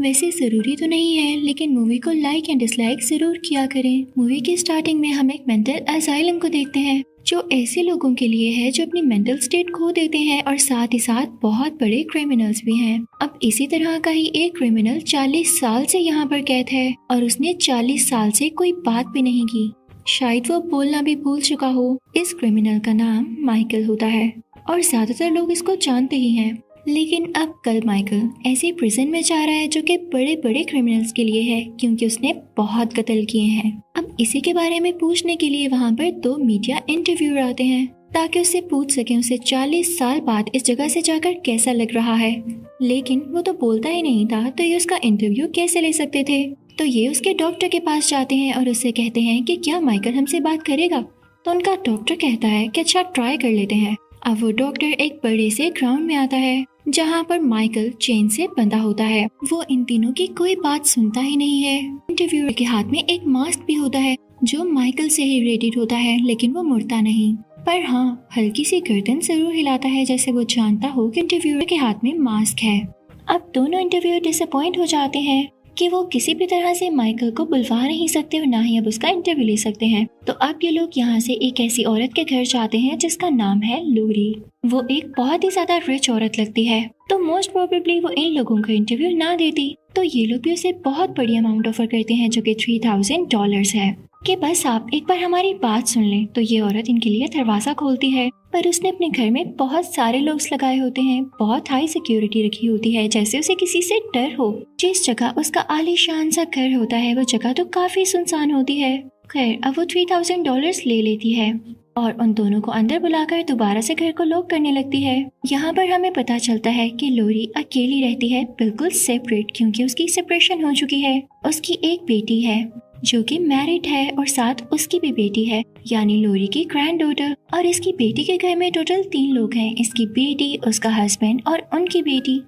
वैसे ज़रूरी तो नहीं है, लेकिन मूवी को लाइक या डिसलाइक ज़रूर किया करें। मूवी की स्टार्टिंग में हम एक मेंटल असाइलम को देखते हैं, जो ऐसे लोगों के लिए है जो अपनी मेंटल स्टेट खो देते हैं और साथ ही साथ बहुत बड़े क्रिमिनल्स भी हैं। अब इसी तरह का ही एक क्रिमिनल 40 साल से यहाँ पर कैद है और उसने 40 साल से कोई बात भी नहीं की। शायद वो बोलना भी भूल चुका हो। इस क्रिमिनल का नाम माइकल होता है और ज्यादातर लोग इसको जानते ही हैं। लेकिन अब कल माइकल ऐसे प्रिजन में जा रहा है जो कि बड़े बड़े क्रिमिनल्स के लिए है, क्योंकि उसने बहुत कत्ल किए हैं। अब इसी के बारे में पूछने के लिए वहाँ पर 2 मीडिया इंटरव्यूअर आते हैं ताकि उससे पूछ सके उसे 40 साल बाद इस जगह से जाकर कैसा लग रहा है। लेकिन वो तो बोलता ही नहीं था, तो ये उसका इंटरव्यू कैसे ले सकते थे। तो ये उसके डॉक्टर के पास जाते हैं और उससे कहते हैं कि क्या माइकल हमसे बात करेगा। तो उनका डॉक्टर कहता है कि अच्छा ट्राई कर लेते हैं। अब वो डॉक्टर एक बड़े से ग्राउंड में आता है जहाँ पर माइकल चेन से बंधा होता है। वो इन तीनों की कोई बात सुनता ही नहीं है। इंटरव्यूअर के हाथ में एक मास्क भी होता है जो माइकल से ही रिलेटेड होता है, लेकिन वो मुड़ता नहीं, पर हाँ हल्की सी गर्दन जरूर हिलाता है, जैसे वो जानता हो कि इंटरव्यूअर के हाथ में मास्क है। अब दोनों इंटरव्यूअर डिसअपॉइंट हो जाते हैं कि वो किसी भी तरह से माइकल को बुलवा नहीं सकते और ना ही अब उसका इंटरव्यू ले सकते हैं। तो अब ये लोग यहाँ से एक ऐसी औरत के घर जाते हैं जिसका नाम है लोरी। वो एक बहुत ही ज्यादा रिच औरत लगती है, तो मोस्ट प्रोबेबली वो इन लोगों का इंटरव्यू ना देती। तो ये लोग भी उसे बहुत बड़ी अमाउंट ऑफर करते हैं जो कि $3000 है कि बस आप एक बार हमारी बात सुन लें। तो ये औरत इनके लिए दरवाजा खोलती है, पर उसने अपने घर में बहुत सारे लोग लगाए होते हैं, बहुत हाई सिक्योरिटी रखी होती है, जैसे उसे किसी से डर हो। जिस जगह उसका आलीशान सा घर होता है वो जगह तो काफी सुनसान होती है। खैर अब वो $3000 ले लेती है और उन दोनों को अंदर बुलाकर दोबारा से घर को लॉक करने लगती है। यहाँ पर हमें पता चलता है कि लोरी अकेली रहती है, बिल्कुल सेपरेट, क्योंकि उसकी सेपरेशन हो चुकी है। उसकी एक बेटी है जो कि मैरिड है और साथ उसकी भी बेटी है, यानी लोरी की ग्रैंड डॉटर। और इसकी बेटी के घर में टोटल 3 लोग हैं, इसकी बेटी, उसका हस्बैंड और उनकी बेटी।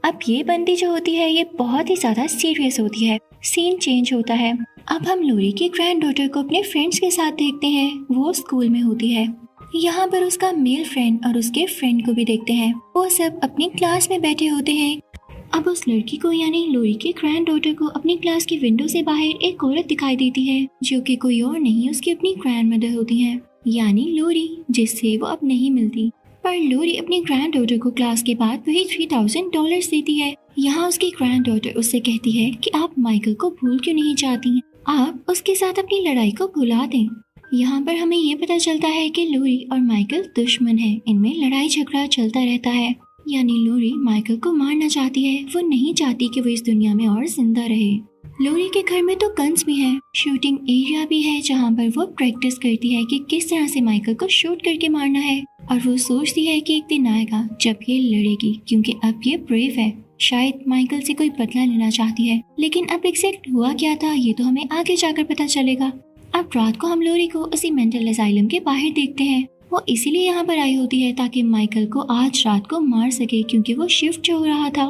अब ये बंदी जो होती है ये बहुत ही ज्यादा सीरियस होती है। सीन चेंज होता है। अब हम लोरी की ग्रैंड डॉटर को अपने फ्रेंड्स के साथ देखते हैं। वो स्कूल में होती है। यहाँ पर उसका मेल फ्रेंड और उसके फ्रेंड को भी देखते हैं। वो सब अपनी क्लास में बैठे होते हैं। अब उस लड़की को यानी लोरी की ग्रैंड डॉटर को अपनी क्लास की विंडो से बाहर एक औरत दिखाई देती है जो कि कोई और नहीं उसकी अपनी ग्रैंड मदर होती है, यानी लोरी, जिससे वो अब नहीं मिलती। पर लोरी अपनी ग्रैंड डॉटर को क्लास के बाद वही $3000 देती है। यहाँ उसकी ग्रैंड डॉटर उससे कहती है कि आप माइकल को भूल क्यों नहीं चाहती, आप उसके साथ अपनी लड़ाई को भुला दें। यहाँ पर हमें ये पता चलता है कि लोरी और माइकल दुश्मन है, इनमें लड़ाई झगड़ा चलता रहता है। यानी लोरी माइकल को मारना चाहती है, वो नहीं चाहती कि वो इस दुनिया में और जिंदा रहे। लोरी के घर में तो गन्स भी है, शूटिंग एरिया भी है जहाँ पर वो प्रैक्टिस करती है कि किस तरह से माइकल को शूट करके मारना है। और वो सोचती है कि एक दिन आएगा जब ये लड़ेगी, क्योंकि अब ये ब्रेव है। शायद माइकल से कोई बदला लेना चाहती है, लेकिन अब एग्जैक्ट हुआ क्या था ये तो हमें आगे जाकर पता चलेगा। अब रात को हम लोरी को उसी मेंटल असाइलम के बाहर देखते हैं। वो इसीलिए यहाँ पर आई होती है ताकि माइकल को आज रात को मार सके, क्योंकि वो शिफ्ट हो रहा था।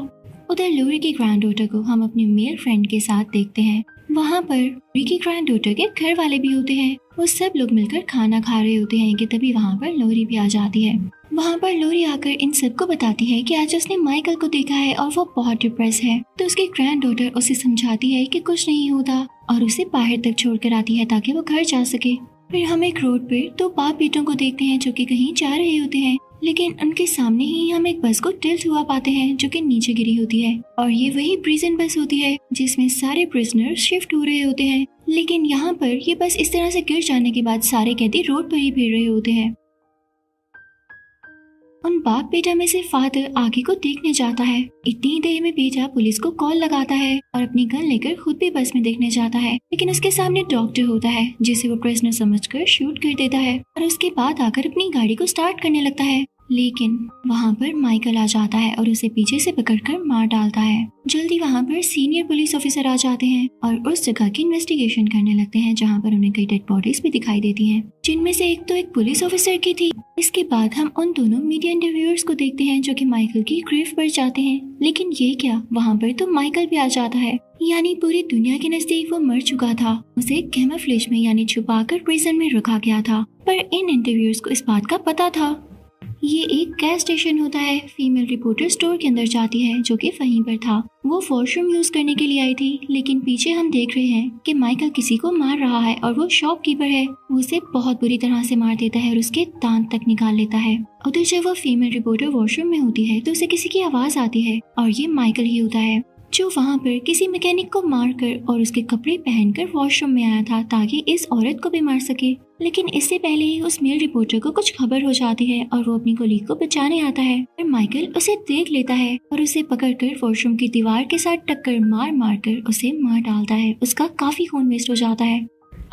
उधर लोरी की ग्रैंड डॉटर को हम अपने मेल फ्रेंड के साथ देखते हैं। वहाँ पर लोरी की ग्रैंड डॉटर के घर वाले भी होते हैं। वो सब लोग मिलकर खाना खा रहे होते हैं कि तभी वहाँ पर लोरी भी आ जाती है। वहाँ पर लोरी आकर इन सबको बताती है कि आज उसने माइकल को देखा है और वो बहुत डिप्रेस है। तो उसकी ग्रैंड डॉटर उसे समझाती है कि कुछ नहीं होता और उसे बाहर तक छोड़कर आती है ताकि वो घर जा सके। फिर हम एक रोड पर 2 बाप बेटों को देखते हैं जो कि कहीं जा रहे होते हैं, लेकिन उनके सामने ही हम एक बस को टिल्ट हुआ पाते हैं जो कि नीचे गिरी होती है। और ये वही प्रिजन बस होती है जिसमें सारे प्रिजनर शिफ्ट हो रहे होते हैं। लेकिन यहाँ पर ये बस इस तरह से गिर जाने के बाद सारे कैदी रोड पर ही फिर रहे होते हैं। उन बाप बेटा में से फादर आगे को देखने जाता है। इतनी देर में बेटा पुलिस को कॉल लगाता है और अपनी गन लेकर खुद भी बस में देखने जाता है, लेकिन उसके सामने डॉक्टर होता है जिसे वो प्रिजनर समझकर शूट कर देता है और उसके बाद आकर अपनी गाड़ी को स्टार्ट करने लगता है। लेकिन वहाँ पर माइकल आ जाता है और उसे पीछे से पकड़कर मार डालता है। जल्दी वहाँ पर सीनियर पुलिस ऑफिसर आ जाते हैं और उस जगह की इन्वेस्टिगेशन करने लगते हैं जहाँ पर उन्हें कई डेड बॉडीज भी दिखाई देती हैं, जिनमें से एक तो एक पुलिस ऑफिसर की थी। इसके बाद हम उन दोनों मीडिया इंटरव्यूअर्स को देखते हैं जो कि माइकल की ग्रेव पर जाते हैं। लेकिन ये क्या, वहाँ पर तो माइकल भी आ जाता है, यानी पूरी दुनिया के नजदीक वो मर चुका था। उसे कैमोफ्लेज में यानी छुपाकर प्रिजन में रखा गया था। पर इन इंटरव्यूअर्स को इस बात का पता था। ये एक गैस स्टेशन होता है। फीमेल रिपोर्टर स्टोर के अंदर जाती है जो कि वहीं पर था। वो वॉशरूम यूज करने के लिए आई थी, लेकिन पीछे हम देख रहे हैं कि माइकल किसी को मार रहा है और वो शॉपकीपर है। वो उसे बहुत बुरी तरह से मार देता है और उसके दांत तक निकाल लेता है। उधर जब वो फीमेल रिपोर्टर वॉशरूम में होती है तो उसे किसी की आवाज आती है और ये माइकल ही होता है जो वहाँ पर किसी मैकेनिक को मारकर और उसके कपड़े पहनकर वॉशरूम में आया था ताकि इस औरत को भी मार सके। लेकिन इससे पहले ही उस मेल रिपोर्टर को कुछ खबर हो जाती है और वो अपनी कोलीग को बचाने आता है और माइकल उसे देख लेता है और उसे पकड़कर वॉशरूम की दीवार के साथ टक्कर मार मार कर उसे मार डालता है। उसका काफी खून वेस्ट हो जाता है।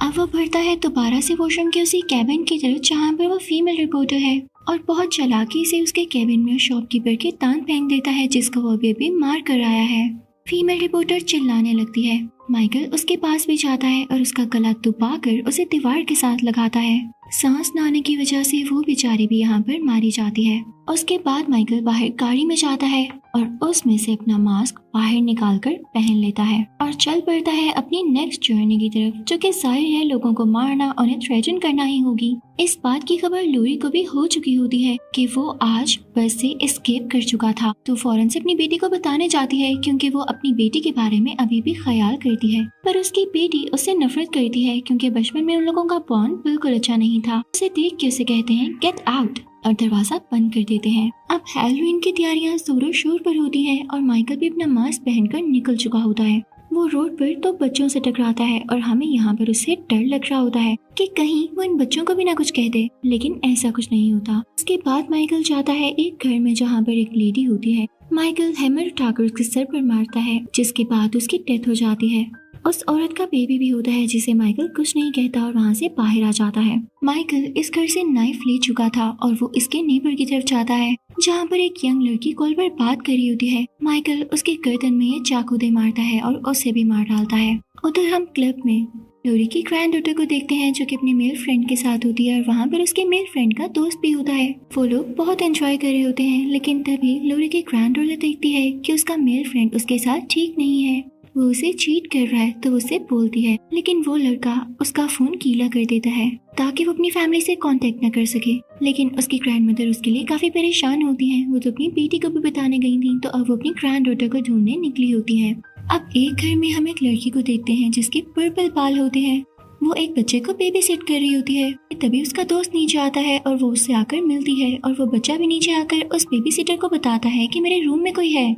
अब वो बढ़ता है दोबारा से वॉशरूम के उसी कैबिन की तरफ जहाँ पर वो फीमेल रिपोर्टर है और बहुत चालाकी से उसके कैबिन में शॉपकीपर के दांत फेंक देता है जिसको वो अभी मार कर आया है। फीमेल रिपोर्टर चिल्लाने लगती है। माइकल उसके पास भी जाता है और उसका गला दबाकर उसे दीवार के साथ लगाता है। सांस न आने की वजह से वो बेचारी भी यहाँ पर मारी जाती है। उसके बाद माइकल बाहर गाड़ी में जाता है और उसमें से अपना मास्क बाहर निकालकर पहन लेता है और चल पड़ता है अपनी नेक्स्ट जर्नी की तरफ, जो कि जाहिर है लोगों को मारना, उन्हें थ्रेटन करना ही होगी। इस बात की खबर लोरी को भी हो चुकी होती है कि वो आज बस से एस्केप कर चुका था, तो फौरन से अपनी बेटी को बताने जाती है क्योंकि वो अपनी बेटी के बारे में अभी भी ख्याल करती है। पर उसकी बेटी उससे नफरत करती है क्योंकि बचपन में उन लोगों का बॉन्ड बिल्कुल अच्छा नहीं था। उसे देख के उसे कहते हैं गेट आउट और दरवाजा बंद कर देते हैं। अब हैलोवीन की तैयारियां जोरों शोर पर होती हैं और माइकल भी अपना मास्क पहनकर निकल चुका होता है। वो रोड पर तो बच्चों से टकराता है और हमें यहाँ पर उससे डर लग रहा होता है कि कहीं वो इन बच्चों को भी ना कुछ कह दे, लेकिन ऐसा कुछ नहीं होता। उसके बाद माइकल जाता है एक घर में जहाँ पर एक लेडी होती है। माइकल हैमर उठाकर उसके सर पर मारता है जिसके बाद उसकी डेथ हो जाती है। उस औरत का बेबी भी होता है जिसे माइकल कुछ नहीं कहता और वहाँ से बाहर आ जाता है। माइकल इस घर से नाइफ ले चुका था और वो इसके नेबर की तरफ जाता है जहाँ पर एक यंग लड़की कॉल पर बात कर रही होती है। माइकल उसके गर्दन में ये चाकू दे मारता है और उसे भी मार डालता है। उधर हम क्लब में लोरी की ग्रैंड डॉटर को देखते हैं जो कि अपने मेल फ्रेंड के साथ होती है और वहाँ पर उसके मेल फ्रेंड का दोस्त भी होता है। वो लोग बहुत एंजॉय कर रहे होते हैं, लेकिन तभी लोरी की ग्रैंड डॉटर देखती है कि उसका मेल फ्रेंड उसके साथ ठीक नहीं है, वो उसे चीट कर रहा है। तो उसे बोलती है, लेकिन वो लड़का उसका फोन गीला कर देता है ताकि वो अपनी फैमिली से कांटेक्ट न कर सके। लेकिन उसकी ग्रैंड मदर उसके लिए काफी परेशान होती हैं। वो तो अपनी बेटी को भी बताने गई थी, तो अब वो अपनी ग्रैंड डॉटर को ढूंढने निकली होती है। अब एक घर में हम एक लड़की को देखते हैं जिसके पर्पल बाल होते हैं। वो एक बच्चे को बेबी सिट कर रही होती है। तभी उसका दोस्त नीचे आता है और वो उससे आकर मिलती है और वो बच्चा भी नीचे आकर उस बेबी सिटर को बताता है कि मेरे रूम में कोई है।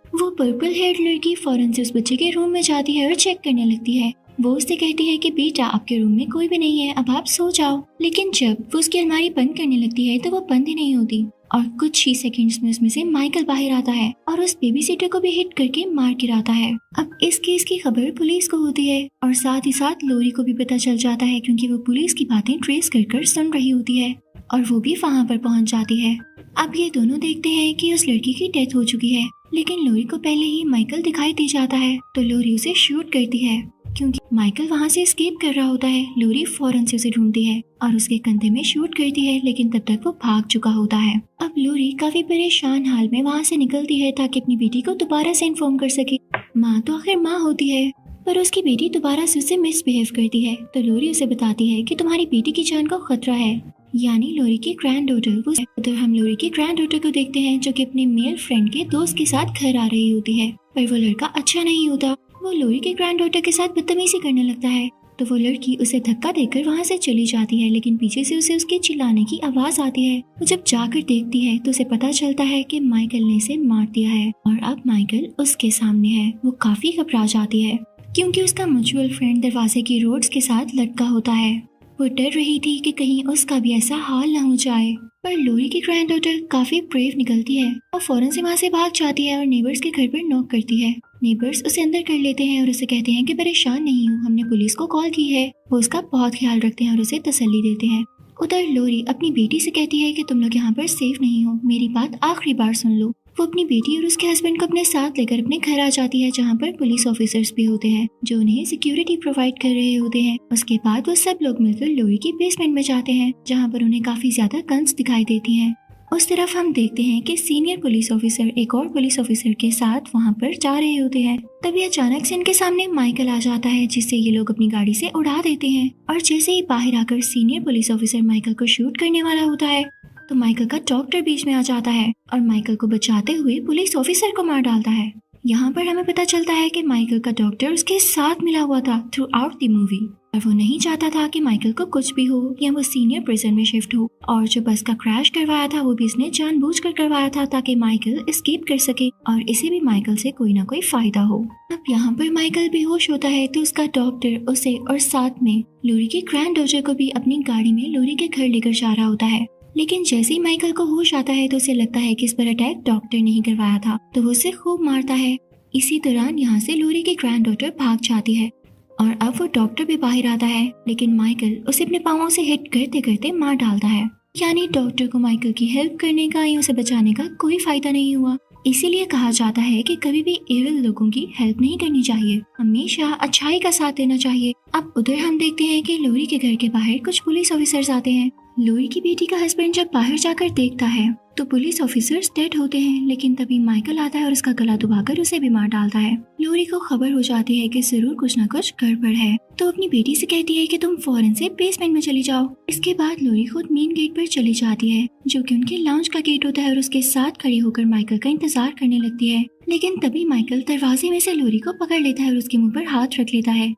वो पर्पल हेयर लड़की फौरन से उस बच्चे के रूम में जाती है और चेक करने लगती है। वो उससे कहती है कि बेटा आपके रूम में कोई भी नहीं है, अब आप सो जाओ। लेकिन जब वो उसकी अलमारी बंद करने लगती है तो वो बंद ही नहीं होती और कुछ ही सेकंड्स में उसमें से माइकल बाहर आता है और उस बेबी सिटर को भी हिट करके मार गिराता है। अब इस केस की खबर पुलिस को होती है और साथ ही साथ लोरी को भी पता चल जाता है क्योंकि वो पुलिस की बातें ट्रेस कर सुन रही होती है और वो भी वहाँ पर पहुँच जाती है। अब ये दोनों देखते हैं कि उस लड़की की डेथ हो चुकी है, लेकिन लोरी को पहले ही माइकल दिखाई दे जाता है तो लोरी उसे शूट करती है क्योंकि माइकल वहाँ से एस्केप कर रहा होता है। लोरी फौरन से उसे ढूंढती है और उसके कंधे में शूट करती है, लेकिन तब तक वो भाग चुका होता है। अब लोरी काफी परेशान हाल में वहाँ से निकलती है ताकि अपनी बेटी को दोबारा से इन्फॉर्म कर सके। माँ तो आखिर माँ होती है, पर उसकी बेटी दोबारा से उसे मिसबिहेव करती है तो लोरी उसे बताती है कि तुम्हारी बेटी की जान को खतरा है, यानी लोरी की ग्रैंड डॉटर। उधर हम लोरी की ग्रैंड डॉटर को देखते हैं जो कि अपने मेल फ्रेंड के दोस्त के साथ घर आ रही होती है, पर वो लड़का अच्छा नहीं होता। वो लोरी के ग्रैंड डॉटर के साथ बदतमीजी करने लगता है तो वो लड़की उसे धक्का देकर वहाँ से चली जाती है, लेकिन पीछे से उसे उसके चिल्लाने की आवाज आती है। वो जब जाकर देखती है तो उसे पता चलता है कि माइकल ने इसे मार दिया है और अब माइकल उसके सामने है। वो काफी घबरा जाती है क्योंकि उसका म्यूचुअल फ्रेंड दरवाजे की रोड्स के साथ लटका होता है। वो डर रही थी कि कहीं उसका भी ऐसा हाल ना हो जाए, पर लोरी की ग्रैंड डॉटर काफी ब्रेव निकलती है और फौरन से वहाँ से भाग जाती है और नेबर्स के घर पर नॉक करती है। नेबर्स उसे अंदर कर लेते हैं और उसे कहते हैं कि परेशान नहीं हूँ, हमने पुलिस को कॉल की है। वो उसका बहुत ख्याल रखते हैं और उसे तसल्ली देते हैं। उधर लोरी अपनी बेटी से कहती है कि तुम लोग यहाँ पर सेफ नहीं हो, मेरी बात आखिरी बार सुन लो। वो अपनी बेटी और उसके हस्बैंड को अपने साथ लेकर अपने घर आ जाती है जहाँ पर पुलिस ऑफिसर्स भी होते हैं जो उन्हें सिक्योरिटी प्रोवाइड कर रहे होते हैं। उसके बाद वो सब लोग मिलकर लोरी की बेसमेंट में जाते हैं जहाँ पर उन्हें काफी ज्यादा गन्स दिखाई देती हैं। उस तरफ हम देखते हैं कि सीनियर पुलिस ऑफिसर एक और पुलिस ऑफिसर के साथ वहाँ पर जा रहे होते हैं। तभी अचानक से इनके सामने माइकल आ जाता है, जिससे ये लोग अपनी गाड़ी से उड़ा देते हैं। और जैसे ही बाहर आकर सीनियर पुलिस ऑफिसर माइकल को शूट करने वाला होता है तो माइकल का डॉक्टर बीच में आ जाता है और माइकल को बचाते हुए पुलिस ऑफिसर को मार डालता है। यहाँ पर हमें पता चलता है कि माइकल का डॉक्टर उसके साथ मिला हुआ था थ्रू आउट द मूवी और वो नहीं चाहता था कि माइकल को कुछ भी हो या वो सीनियर प्रिजन में शिफ्ट हो। और जो बस का क्रैश करवाया था वो भी इसने जानबूझकर करवाया था ताकि माइकल एस्केप कर सके और इसे भी माइकल से कोई ना कोई फायदा हो। अब यहाँ पर माइकल बेहोश होता है तो उसका डॉक्टर उसे और साथ में लोरी की ग्रैंड डॉटर को भी अपनी गाड़ी में लोरी के घर लेकर जा रहा होता है। लेकिन जैसे ही माइकल को होश आता है तो उसे लगता है कि इस पर अटैक डॉक्टर ने ही करवाया था, तो वो उसे खूब मारता है। इसी दौरान यहाँ से लोरी की ग्रैंड डॉटर भाग जाती है और अब वो डॉक्टर भी बाहर आता है, लेकिन माइकल उसे अपने पाँवों से हिट करते करते मार डालता है। यानी डॉक्टर को माइकल की हेल्प करने का या उसे बचाने का कोई फायदा नहीं हुआ। इसीलिए कहा जाता है कि कभी भी एविल लोगों की हेल्प नहीं करनी चाहिए, हमेशा अच्छाई का साथ देना चाहिए। अब उधर हम देखते हैं कि लोरी के घर के बाहर कुछ पुलिस ऑफिसर्स आते हैं। लोरी की बेटी का हस्बैंड जब बाहर जाकर देखता है तो पुलिस ऑफिसर्स डेड होते हैं, लेकिन तभी माइकल आता है और उसका गला दबाकर उसे भी मार डालता है। लोरी को खबर हो जाती है कि जरूर कुछ न कुछ गड़बड़ है, तो अपनी बेटी से कहती है कि तुम फौरन से बेसमेंट में चली जाओ। इसके बाद लोरी खुद मेन गेट पर चली जाती है, जो कि उनके लाउंज का गेट होता है, और उसके साथ खड़ी होकर माइकल का इंतजार करने लगती है। लेकिन तभी माइकल दरवाजे में से लोरी को पकड़ लेता है और उसके मुंह पर हाथ रख लेता है,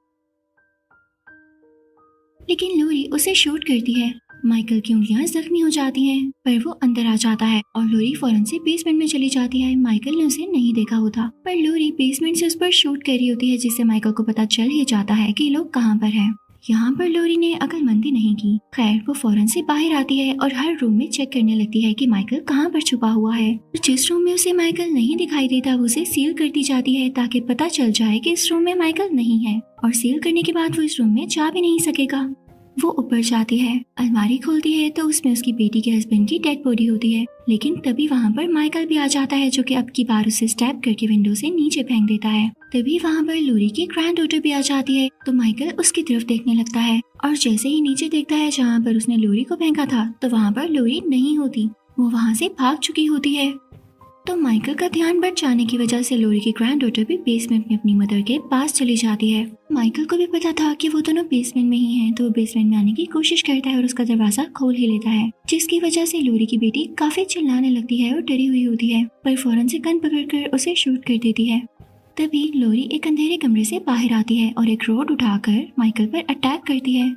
लेकिन लोरी उसे शूट करती है। माइकल की उंगलियां जख्मी हो जाती हैं, पर वो अंदर आ जाता है और लोरी फौरन से बेसमेंट में चली जाती है। माइकल ने उसे नहीं देखा होता, पर लोरी बेसमेंट से उस पर शूट कर रही होती है, जिससे माइकल को पता चल ही जाता है कि लोग कहाँ पर हैं। यहाँ पर लोरी ने अक्लमंदी नहीं की। खैर, वो फौरन से बाहर आती है और हर रूम में चेक करने लगती है कि माइकल कहाँ पर छुपा हुआ है। जिस रूम में उसे माइकल नहीं दिखाई देता वो उसे सील करती जाती है, ताकि पता चल जाए कि इस रूम में माइकल नहीं है, और सील करने के बाद वो इस रूम में जा भी नहीं सकेगा। वो ऊपर जाती है, अलमारी खोलती है तो उसमें उसकी बेटी के हस्बैंड की डेड बॉडी होती है। लेकिन तभी वहाँ पर माइकल भी आ जाता है, जो कि अब की बार उसे स्टैब करके विंडो से नीचे फेंक देता है। तभी वहाँ पर लोरी की ग्रैंड डॉटर भी आ जाती है, तो माइकल उसकी तरफ देखने लगता है और जैसे ही नीचे देखता है जहाँ पर उसने लोरी को फेंका था, तो वहाँ पर लोरी नहीं होती, वो वहाँ से भाग चुकी होती है। तो माइकल का ध्यान बढ़ जाने की वजह से लोरी की ग्रैंड डॉटर भी बेसमेंट में अपनी मदर के पास चली जाती है। माइकल को भी पता था कि वो दोनों बेसमेंट में ही हैं, तो वो बेसमेंट में आने की कोशिश करता है और उसका दरवाजा खोल ही लेता है, जिसकी वजह से लोरी की बेटी काफी चिल्लाने लगती है और डरी हुई होती है, पर फौरन से गन पकड़कर उसे शूट कर देती है। तभी लोरी एक अंधेरे कमरे से बाहर आती है और एक रॉड उठाकर माइकल पर अटैक करती है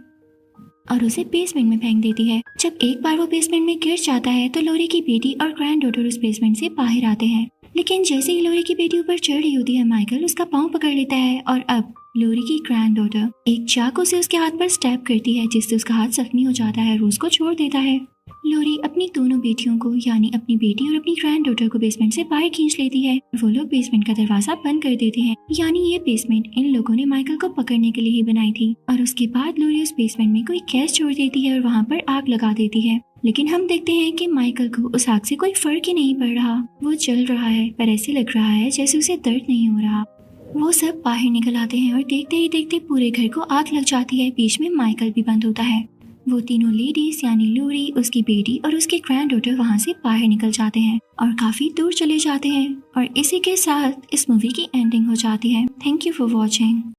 और उसे बेसमेंट में फेंक देती है। जब एक बार वो बेसमेंट में गिर जाता है तो लोरी की बेटी और ग्रैंड डॉटर उस बेसमेंट से बाहर आते हैं, लेकिन जैसे ही लोरी की बेटी ऊपर चढ़ रही होती है, माइकल उसका पाँव पकड़ लेता है और अब लोरी की ग्रैंड डॉटर एक चाकू से उसके हाथ पर स्टैब करती है, जिससे उसका हाथ जख्मी हो जाता है और उसको छोड़ देता है। लोरी अपनी दोनों बेटियों को, यानी अपनी बेटी और अपनी ग्रैंड डॉटर को बेसमेंट से बाहर खींच लेती है। वो लोग बेसमेंट का दरवाजा बंद कर देते हैं, यानी ये बेसमेंट इन लोगों ने माइकल को पकड़ने के लिए ही बनाई थी। और उसके बाद लोरी उस बेसमेंट में कोई गैस छोड़ देती है और वहाँ पर आग लगा देती है। लेकिन हम देखते हैं कि माइकल को उस आग से कोई फर्क ही नहीं पड़ रहा, वो जल रहा है, पर ऐसे लग रहा है जैसे उसे दर्द नहीं हो रहा। वो सब बाहर निकल आते हैं और देखते ही देखते पूरे घर को आग लग जाती है। बीच में माइकल भी बंद होता है। वो तीनों लेडीज, यानी लोरी, उसकी बेटी और उसकी ग्रैंड डॉटर वहाँ से बाहर निकल जाते हैं और काफी दूर चले जाते हैं। और इसी के साथ इस मूवी की एंडिंग हो जाती है। Thank you for watching.